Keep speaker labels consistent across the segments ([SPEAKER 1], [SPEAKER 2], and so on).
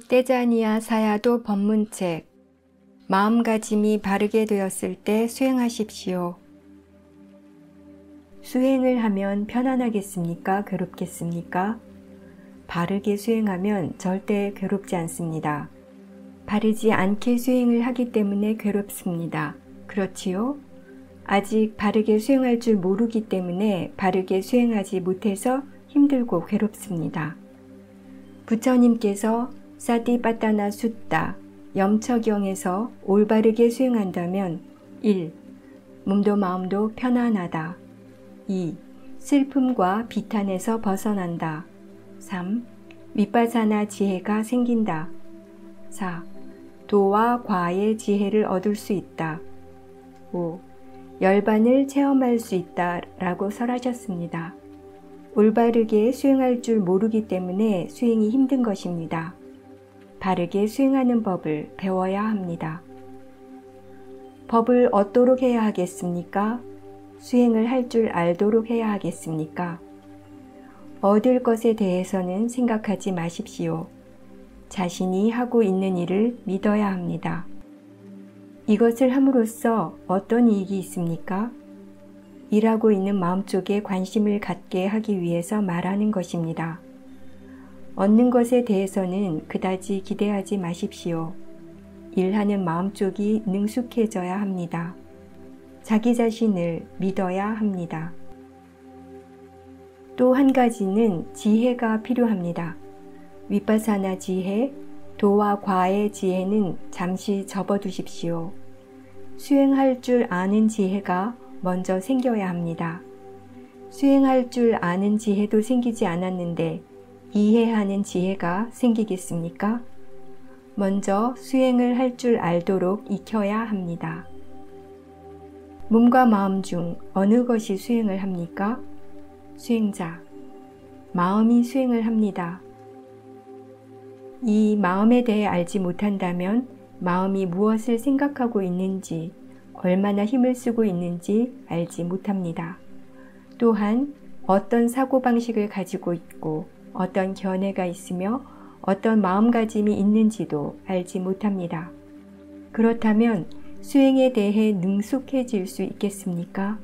[SPEAKER 1] 떼자니아 사야도 법문책. 마음가짐이 바르게 되었을 때 수행하십시오. 수행을 하면 편안하겠습니까? 괴롭겠습니까? 바르게 수행하면 절대 괴롭지 않습니다. 바르지 않게 수행을 하기 때문에 괴롭습니다. 그렇지요? 아직 바르게 수행할 줄 모르기 때문에 바르게 수행하지 못해서 힘들고 괴롭습니다. 부처님께서 사티빠타나 숫다 염처경에서 올바르게 수행한다면 1. 몸도 마음도 편안하다. 2. 슬픔과 비탄에서 벗어난다. 3. 위파사나 지혜가 생긴다. 4. 도와 과의 지혜를 얻을 수 있다. 5. 열반을 체험할 수 있다 라고 설하셨습니다. 올바르게 수행할 줄 모르기 때문에 수행이 힘든 것입니다. 바르게 수행하는 법을 배워야 합니다. 법을 얻도록 해야 하겠습니까? 수행을 할 줄 알도록 해야 하겠습니까? 얻을 것에 대해서는 생각하지 마십시오. 자신이 하고 있는 일을 믿어야 합니다. 이것을 함으로써 어떤 이익이 있습니까? 일하고 있는 마음 쪽에 관심을 갖게 하기 위해서 말하는 것입니다. 얻는 것에 대해서는 그다지 기대하지 마십시오. 일하는 마음 쪽이 능숙해져야 합니다. 자기 자신을 믿어야 합니다. 또 한 가지는 지혜가 필요합니다. 위파사나 지혜, 도와 과의 지혜는 잠시 접어두십시오. 수행할 줄 아는 지혜가 먼저 생겨야 합니다. 수행할 줄 아는 지혜도 생기지 않았는데 이해하는 지혜가 생기겠습니까? 먼저 수행을 할 줄 알도록 익혀야 합니다. 몸과 마음 중 어느 것이 수행을 합니까? 수행자, 마음이 수행을 합니다. 이 마음에 대해 알지 못한다면 마음이 무엇을 생각하고 있는지, 얼마나 힘을 쓰고 있는지 알지 못합니다. 또한 어떤 사고방식을 가지고 있고 어떤 견해가 있으며 어떤 마음가짐이 있는지도 알지 못합니다. 그렇다면 수행에 대해 능숙해질 수 있겠습니까?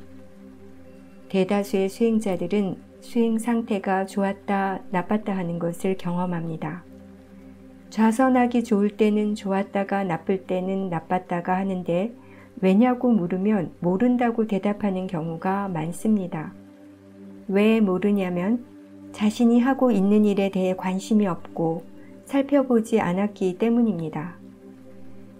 [SPEAKER 1] 대다수의 수행자들은 수행 상태가 좋았다, 나빴다 하는 것을 경험합니다. 좌선하기 좋을 때는 좋았다가 나쁠 때는 나빴다가 하는데 왜냐고 물으면 모른다고 대답하는 경우가 많습니다. 왜 모르냐면 자신이 하고 있는 일에 대해 관심이 없고 살펴보지 않았기 때문입니다.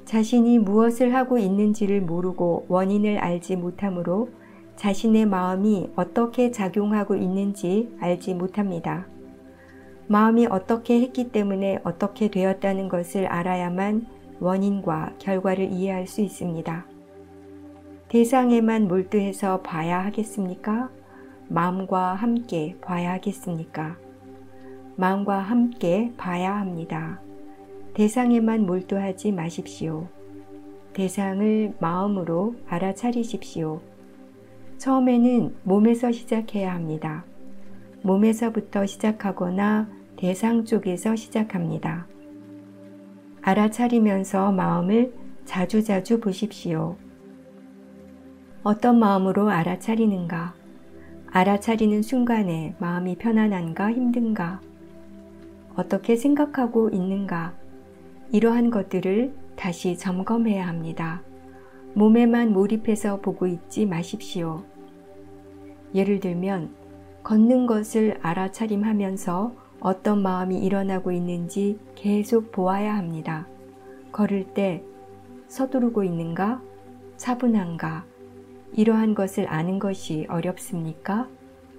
[SPEAKER 1] 자신이 무엇을 하고 있는지를 모르고 원인을 알지 못하므로 자신의 마음이 어떻게 작용하고 있는지 알지 못합니다. 마음이 어떻게 했기 때문에 어떻게 되었다는 것을 알아야만 원인과 결과를 이해할 수 있습니다. 대상에만 몰두해서 봐야 하겠습니까? 마음과 함께 봐야 하겠습니까? 마음과 함께 봐야 합니다. 대상에만 몰두하지 마십시오. 대상을 마음으로 알아차리십시오. 처음에는 몸에서 시작해야 합니다. 몸에서부터 시작하거나 대상 쪽에서 시작합니다. 알아차리면서 마음을 자주자주 보십시오. 어떤 마음으로 알아차리는가? 알아차리는 순간에 마음이 편안한가 힘든가? 어떻게 생각하고 있는가? 이러한 것들을 다시 점검해야 합니다. 몸에만 몰입해서 보고 있지 마십시오. 예를 들면 걷는 것을 알아차림하면서 어떤 마음이 일어나고 있는지 계속 보아야 합니다. 걸을 때 서두르고 있는가? 차분한가? 이러한 것을 아는 것이 어렵습니까?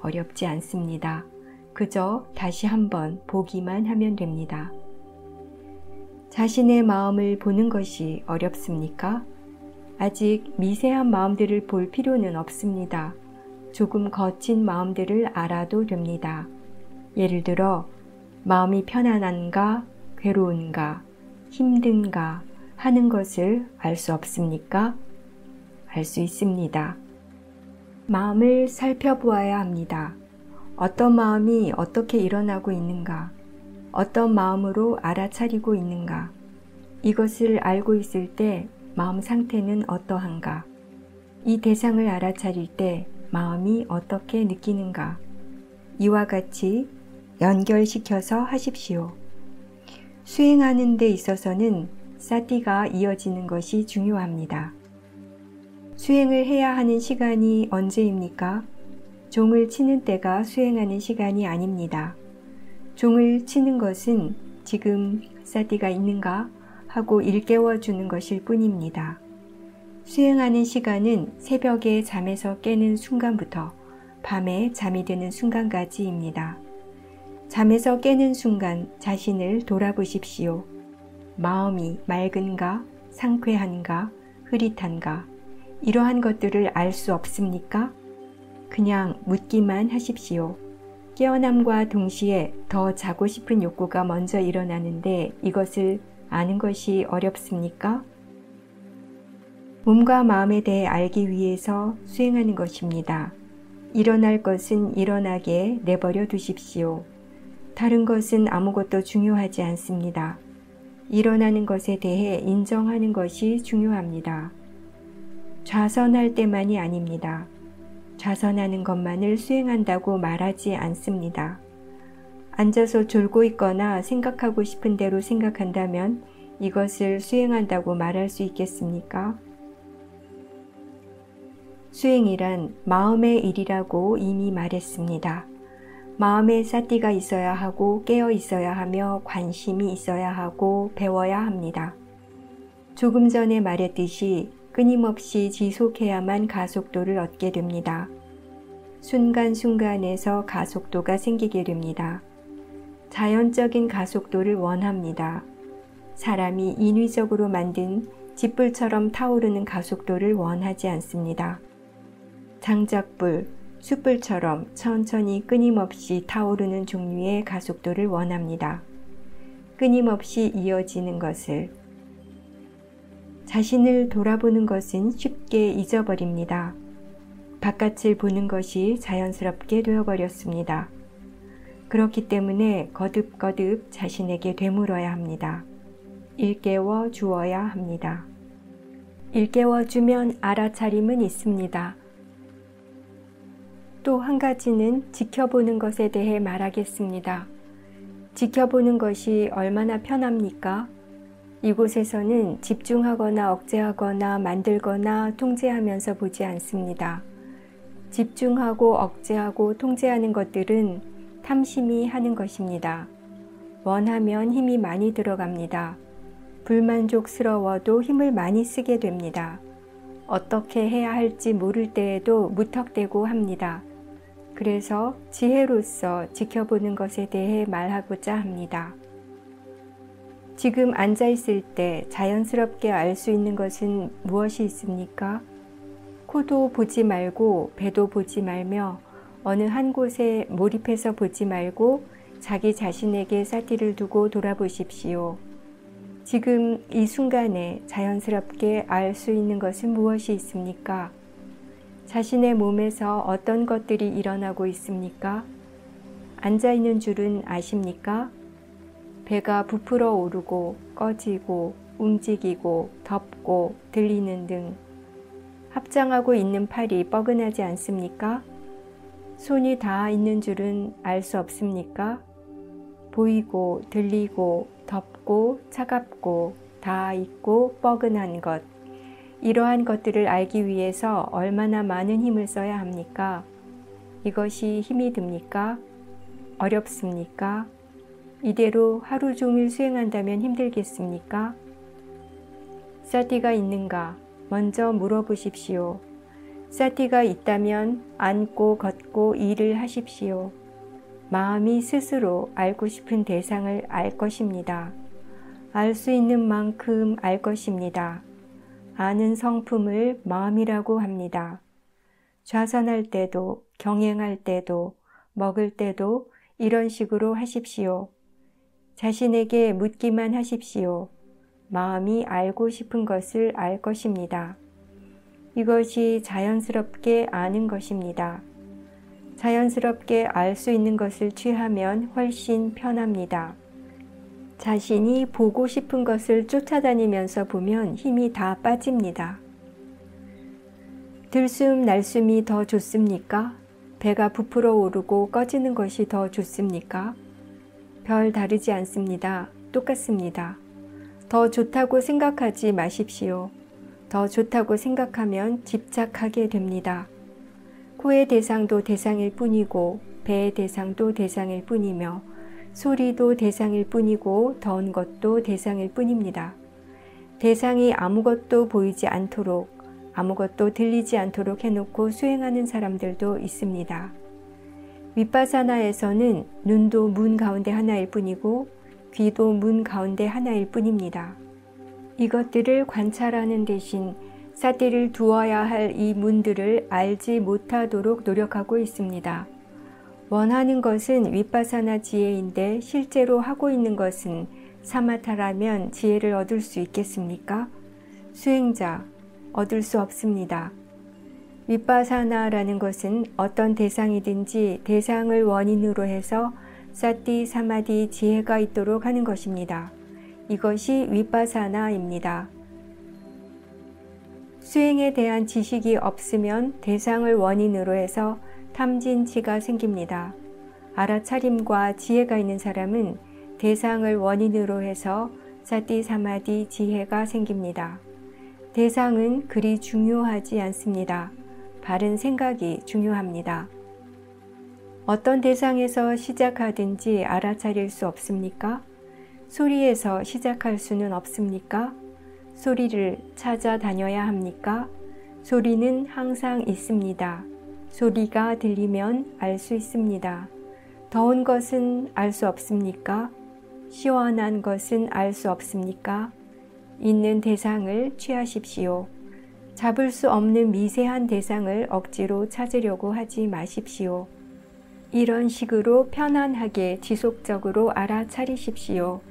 [SPEAKER 1] 어렵지 않습니다. 그저 다시 한번 보기만 하면 됩니다. 자신의 마음을 보는 것이 어렵습니까? 아직 미세한 마음들을 볼 필요는 없습니다. 조금 거친 마음들을 알아도 됩니다. 예를 들어 마음이 편안한가, 괴로운가, 힘든가 하는 것을 알 수 없습니까? 알 수 있습니다. 마음을 살펴보아야 합니다. 어떤 마음이 어떻게 일어나고 있는가? 어떤 마음으로 알아차리고 있는가? 이것을 알고 있을 때 마음 상태는 어떠한가? 이 대상을 알아차릴 때 마음이 어떻게 느끼는가? 이와 같이 연결시켜서 하십시오. 수행하는 데 있어서는 사티가 이어지는 것이 중요합니다. 수행을 해야 하는 시간이 언제입니까? 종을 치는 때가 수행하는 시간이 아닙니다. 종을 치는 것은 지금 사티가 있는가 하고 일깨워 주는 것일 뿐입니다. 수행하는 시간은 새벽에 잠에서 깨는 순간부터 밤에 잠이 드는 순간까지입니다. 잠에서 깨는 순간 자신을 돌아보십시오. 마음이 맑은가, 상쾌한가, 흐릿한가, 이러한 것들을 알 수 없습니까? 그냥 묻기만 하십시오. 깨어남과 동시에 더 자고 싶은 욕구가 먼저 일어나는데 이것을 아는 것이 어렵습니까? 몸과 마음에 대해 알기 위해서 수행하는 것입니다. 일어날 것은 일어나게 내버려 두십시오. 다른 것은 아무것도 중요하지 않습니다. 일어나는 것에 대해 인정하는 것이 중요합니다. 좌선할 때만이 아닙니다. 좌선하는 것만을 수행한다고 말하지 않습니다. 앉아서 졸고 있거나 생각하고 싶은 대로 생각한다면 이것을 수행한다고 말할 수 있겠습니까? 수행이란 마음의 일이라고 이미 말했습니다. 마음에 사티가 있어야 하고 깨어 있어야 하며 관심이 있어야 하고 배워야 합니다. 조금 전에 말했듯이 끊임없이 지속해야만 가속도를 얻게 됩니다. 순간순간에서 가속도가 생기게 됩니다. 자연적인 가속도를 원합니다. 사람이 인위적으로 만든 짓불처럼 타오르는 가속도를 원하지 않습니다. 장작불, 숯불처럼 천천히 끊임없이 타오르는 종류의 가속도를 원합니다. 끊임없이 이어지는 것을. 자신을 돌아보는 것은 쉽게 잊어버립니다. 바깥을 보는 것이 자연스럽게 되어버렸습니다. 그렇기 때문에 거듭거듭 자신에게 되물어야 합니다. 일깨워 주어야 합니다. 일깨워 주면 알아차림은 있습니다. 또 한 가지는 지켜보는 것에 대해 말하겠습니다. 지켜보는 것이 얼마나 편합니까? 이곳에서는 집중하거나 억제하거나 만들거나 통제하면서 보지 않습니다. 집중하고 억제하고 통제하는 것들은 탐심이 하는 것입니다. 원하면 힘이 많이 들어갑니다. 불만족스러워도 힘을 많이 쓰게 됩니다. 어떻게 해야 할지 모를 때에도 무턱대고 합니다. 그래서 지혜로서 지켜보는 것에 대해 말하고자 합니다. 지금 앉아있을 때 자연스럽게 알 수 있는 것은 무엇이 있습니까? 코도 보지 말고 배도 보지 말며 어느 한 곳에 몰입해서 보지 말고 자기 자신에게 사티를 두고 돌아보십시오. 지금 이 순간에 자연스럽게 알 수 있는 것은 무엇이 있습니까? 자신의 몸에서 어떤 것들이 일어나고 있습니까? 앉아있는 줄은 아십니까? 배가 부풀어 오르고 꺼지고 움직이고 덮고 들리는 등 합장하고 있는 팔이 뻐근하지 않습니까? 손이 닿아 있는 줄은 알 수 없습니까? 보이고 들리고 덥고 차갑고 닿아 있고 뻐근한 것, 이러한 것들을 알기 위해서 얼마나 많은 힘을 써야 합니까? 이것이 힘이 듭니까? 어렵습니까? 이대로 하루 종일 수행한다면 힘들겠습니까? 사티가 있는가? 먼저 물어보십시오. 사티가 있다면 앉고 걷고 일을 하십시오. 마음이 스스로 알고 싶은 대상을 알 것입니다. 알 수 있는 만큼 알 것입니다. 아는 성품을 마음이라고 합니다. 좌선할 때도 경행할 때도 먹을 때도 이런 식으로 하십시오. 자신에게 묻기만 하십시오. 마음이 알고 싶은 것을 알 것입니다. 이것이 자연스럽게 아는 것입니다. 자연스럽게 알 수 있는 것을 취하면 훨씬 편합니다. 자신이 보고 싶은 것을 쫓아다니면서 보면 힘이 다 빠집니다. 들숨 날숨이 더 좋습니까? 배가 부풀어 오르고 꺼지는 것이 더 좋습니까? 별 다르지 않습니다. 똑같습니다. 더 좋다고 생각하지 마십시오. 더 좋다고 생각하면 집착하게 됩니다. 코의 대상도 대상일 뿐이고 배의 대상도 대상일 뿐이며 소리도 대상일 뿐이고 더운 것도 대상일 뿐입니다. 대상이 아무것도 보이지 않도록 아무것도 들리지 않도록 해놓고 수행하는 사람들도 있습니다. 윗바사나에서는 눈도 문 가운데 하나일 뿐이고 귀도 문 가운데 하나일 뿐입니다. 이것들을 관찰하는 대신 사띠를 두어야 할 이 문들을 알지 못하도록 노력하고 있습니다. 원하는 것은 윗바사나 지혜인데 실제로 하고 있는 것은 사마타라면 지혜를 얻을 수 있겠습니까? 수행자, 얻을 수 없습니다. 윗바사나라는 것은 어떤 대상이든지 대상을 원인으로 해서 사띠, 사마디, 지혜가 있도록 하는 것입니다. 이것이 윗바사나입니다. 수행에 대한 지식이 없으면 대상을 원인으로 해서 탐진치가 생깁니다. 알아차림과 지혜가 있는 사람은 대상을 원인으로 해서 사띠, 사마디, 지혜가 생깁니다. 대상은 그리 중요하지 않습니다. 바른 생각이 중요합니다. 어떤 대상에서 시작하든지 알아차릴 수 없습니까? 소리에서 시작할 수는 없습니까? 소리를 찾아다녀야 합니까? 소리는 항상 있습니다. 소리가 들리면 알 수 있습니다. 더운 것은 알 수 없습니까? 시원한 것은 알 수 없습니까? 있는 대상을 취하십시오. 잡을 수 없는 미세한 대상을 억지로 찾으려고 하지 마십시오. 이런 식으로 편안하게 지속적으로 알아차리십시오.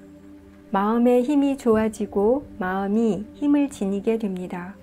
[SPEAKER 1] 마음의 힘이 좋아지고 마음이 힘을 지니게 됩니다.